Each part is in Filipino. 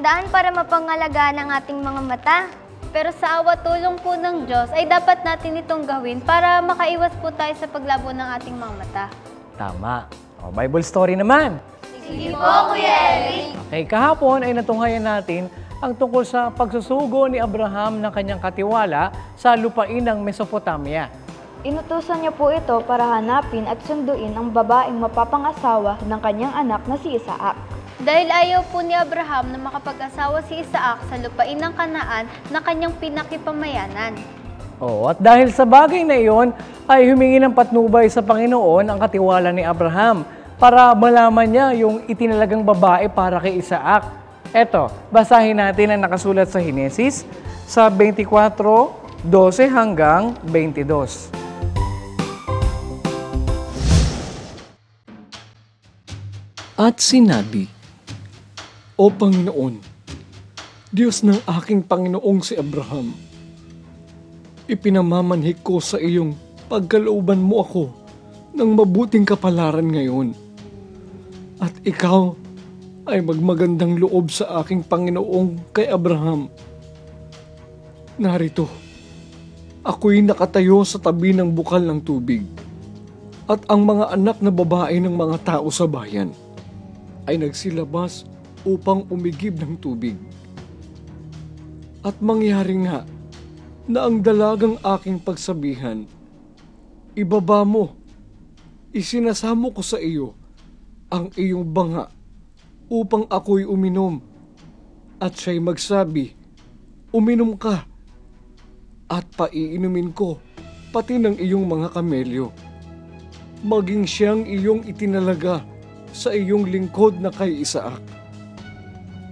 daan para mapangalagaan ang ating mga mata. Pero sa awa tulong po ng Diyos ay dapat natin itong gawin para makaiwas po tayo sa paglabo ng ating mga mata. Tama. O, Bible story naman. Sige po, Kuya Eric. Okay, kahapon ay natunghayan natin ang tungkol sa pagsusugo ni Abraham ng kanyang katiwala sa lupain ng Mesopotamia. Inutusan niya po ito para hanapin at sunduin ang babaeng mapapangasawa ng kanyang anak na si Isaac. Dahil ayaw po ni Abraham na makapag-asawa si Isaac sa lupain ng Kanaan na kanyang pinakipamayanan. Oh, at dahil sa bagay na iyon, ay humingi ng patnubay sa Panginoon ang katiwala ni Abraham para malaman niya yung itinalagang babae para kay Isaac. Eto, basahin natin ang nakasulat sa Henesis sa 24:12 hanggang 22. At sinabi, O Panginoon, Diyos ng aking Panginoong si Abraham, ipinamamanhik ko sa iyong pagkalooban mo ako ng mabuting kapalaran ngayon. At ikaw ay magmagandang loob sa aking Panginoong kay Abraham. Narito, ako'y nakatayo sa tabi ng bukal ng tubig, at ang mga anak na babae ng mga tao sa bayan ay nagsilabas upang umigib ng tubig. At mangyari nga na ang dalagang aking pagsabihan, ibaba mo, isinasamo ko sa iyo ang iyong banga upang ako'y uminom. At siya'y magsabi, uminom ka, at paiinumin ko pati ng iyong mga kamelyo. Maging siyang iyong itinalaga sa iyong lingkod na kay Isaac.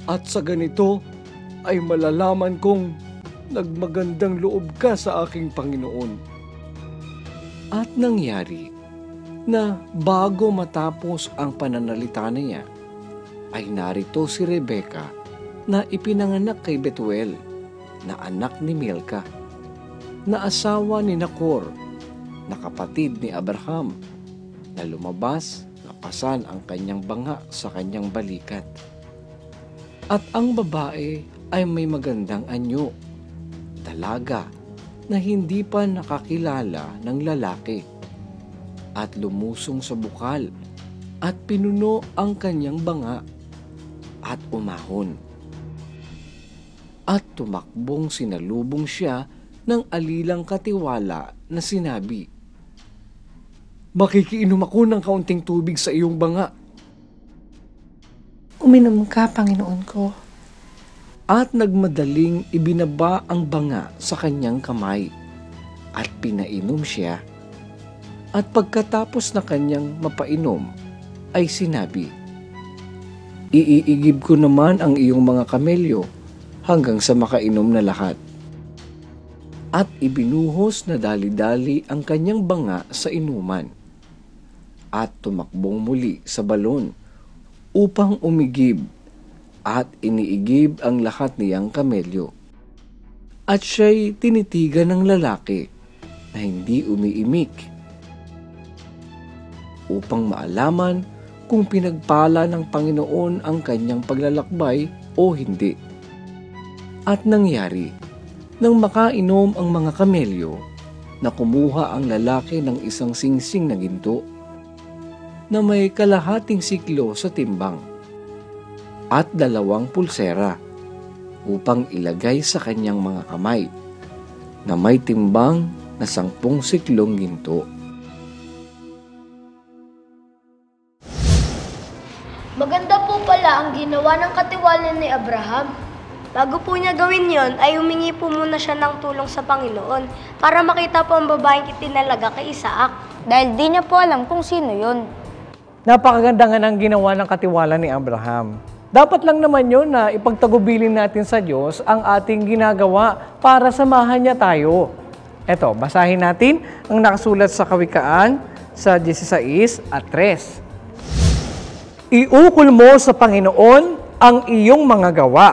At sa ganito ay malalaman kong nagmagandang loob ka sa aking Panginoon. At nangyari na bago matapos ang pananalita niya, ay narito si Rebecca na ipinanganak kay Betuel na anak ni Milca, na asawa ni Nacor, na kapatid ni Abraham, na lumabas na pasan ang kanyang banga sa kanyang balikat. At ang babae ay may magandang anyo, dalaga na hindi pa nakakilala ng lalaki, at lumusong sa bukal at pinuno ang kanyang banga at umahon. At tumakbong sinalubong siya ng alilang katiwala na sinabi, Makikiinom ako ng kaunting tubig sa iyong banga. Uminom ka, Panginoon ko. At nagmadaling ibinaba ang banga sa kanyang kamay at pinainom siya. At pagkatapos na kanyang mapainom, ay sinabi, Iiigib ko naman ang iyong mga kamelyo hanggang sa makainom na lahat. At ibinuhos na dali-dali ang kanyang banga sa inuman. At tumakbong muli sa balon upang umigib, at iniigib ang lahat niyang kamelyo. At siya'y tinitigan ng lalaki na hindi umiimik, upang maalaman kung pinagpala ng Panginoon ang kanyang paglalakbay o hindi. At nangyari, nang makainom ang mga kamelyo, na kumuha ang lalaki ng isang singsing na ginto, na may kalahating siklo sa timbang, at 2 pulsera upang ilagay sa kanyang mga kamay, na may timbang na 10 siklong ginto. Maganda po pala ang ginawa ng katiwala ni Abraham. Bago po niya gawin yon, ay humingi po muna siya ng tulong sa Panginoon para makita po ang babaeng itinalaga kay Isaac. Dahil di niya po alam kung sino yun. Napakaganda nga ng ginawa ng katiwala ni Abraham. Dapat lang naman yun na ipagtagubilin natin sa Diyos ang ating ginagawa para samahan niya tayo. Eto, basahin natin ang nakasulat sa Kawikaan sa 16:3. Iukol mo sa Panginoon ang iyong mga gawa,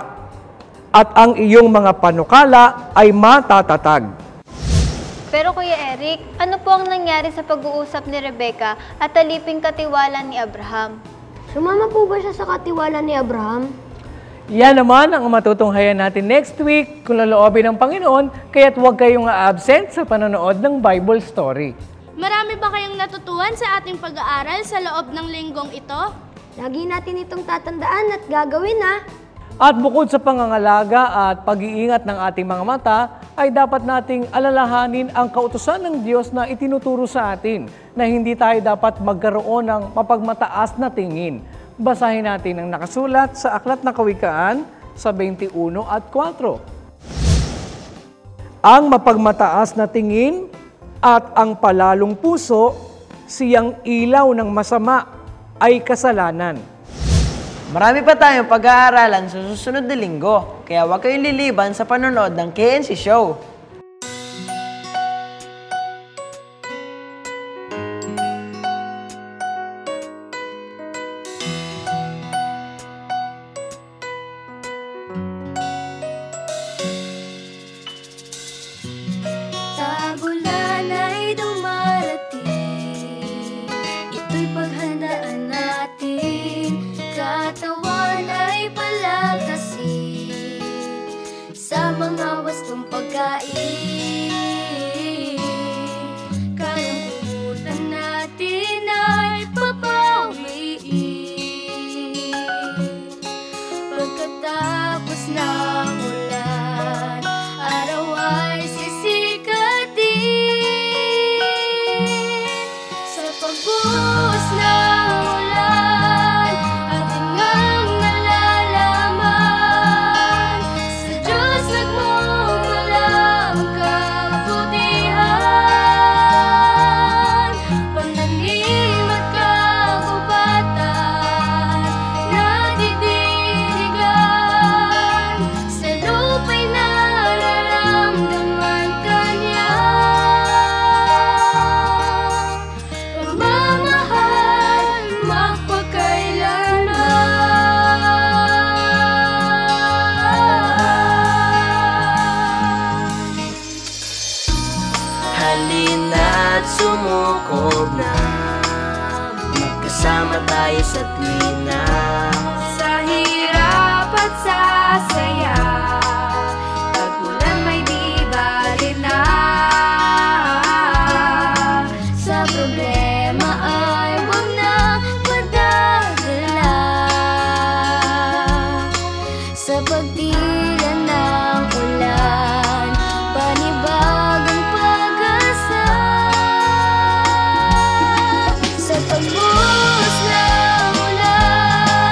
at ang iyong mga panukala ay matatatag. Pero Kuya Eric, ano po ang nangyari sa pag-uusap ni Rebecca at aliping katiwala ni Abraham? Sumama po ba siya sa katiwala ni Abraham? Yan naman ang matutunghayan natin next week kung laloobin ng Panginoon, kaya't huwag kayong absent sa panonood ng Bible story. Marami ba kayong natutuhan sa ating pag-aaral sa loob ng linggong ito? Lagi natin itong tatandaan at gagawin ha. At bukod sa pangangalaga at pag-iingat ng ating mga mata, ay dapat nating alalahanin ang kautusan ng Diyos na itinuturo sa atin na hindi tayo dapat magkaroon ng mapagmataas na tingin. Basahin natin ang nakasulat sa Aklat ng Kawikaan sa 21 at 4. Ang mapagmataas na tingin at ang palalong puso, siyang ilaw ng masama ay kasalanan. Marami pa tayong pag-aaralan sa susunod na linggo, kaya huwag kayong liliban sa panonood ng KNC Show. Tagulan ay dumarating, ito'y paghandaan natin. Katawan ay palakasin sa mga wastong pagkain. Kalungkutan natin ay papawiin. Pagkatapos ng ulan, araw ay sisikatin. Sa pagbuhos ng ulan, ating ang nalalaman. Sa Diyos nagmumula ang kabutihan. Pananim at kagubatan, nadidiligan. Sa lupa'y nararamdaman kanya. Pagmamahal magpakailanman. Halina't sumukob na, magkasama tayo sa tuwina. Sa hirap at sa saya, pag-ulan may di bali na. Sa problema ay huwag nang padadala. Sa pagtila ng ulan, panibagong pag-asa. Sa pagbuhos ng ulan,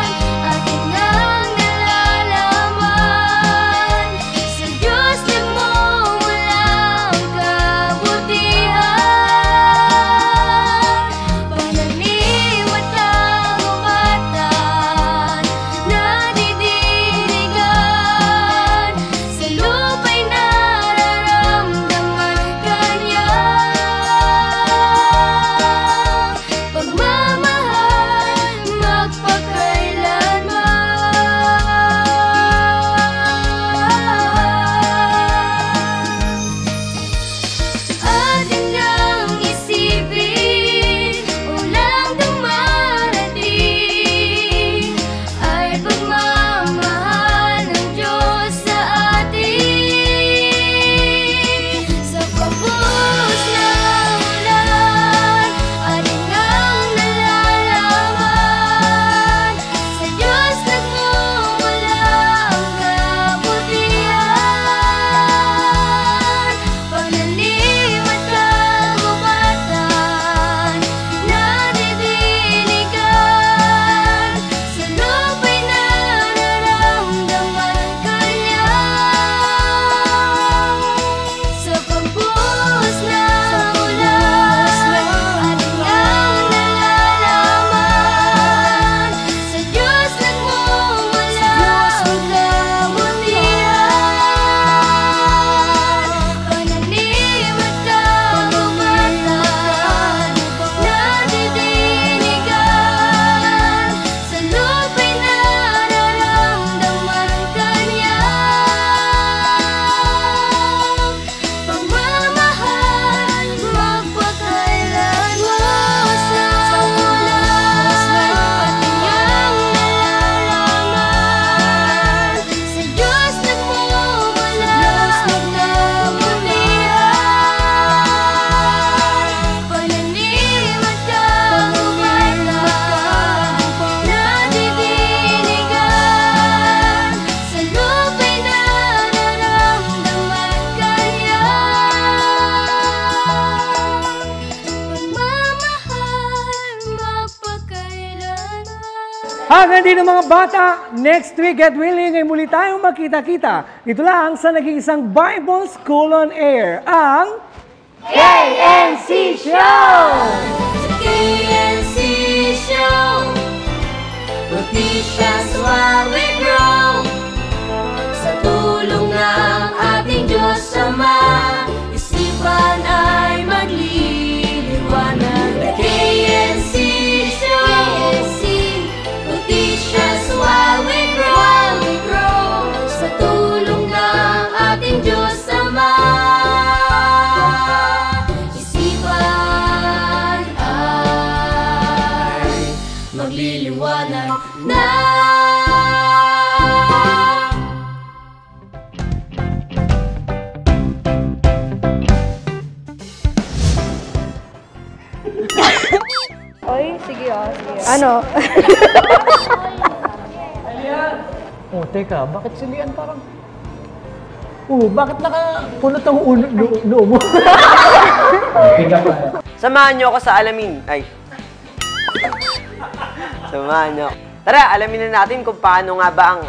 Hanggang din ng mga bata, next week, get willing, ay muli tayong makita-kita. Ito lang sa nag-iisang Bible School on Air, ang KNC Show! KNC Show, will teach us while we grow. Sa tulong ng ating Diyos Ama, isipan ay magliliwanag. The KNC Show, will teach us while we grow. Sa tulong ng ating Diyos Ama, isipan ay magliliwanag na. Oy, sige Ano? Oh, teka, bakit si Lian parang... Oh, bakit nakapunot ang noo mo? Samahan niyo ako sa alamin. Ay. Samahan niyo. Tara, alamin na natin kung paano nga ba ang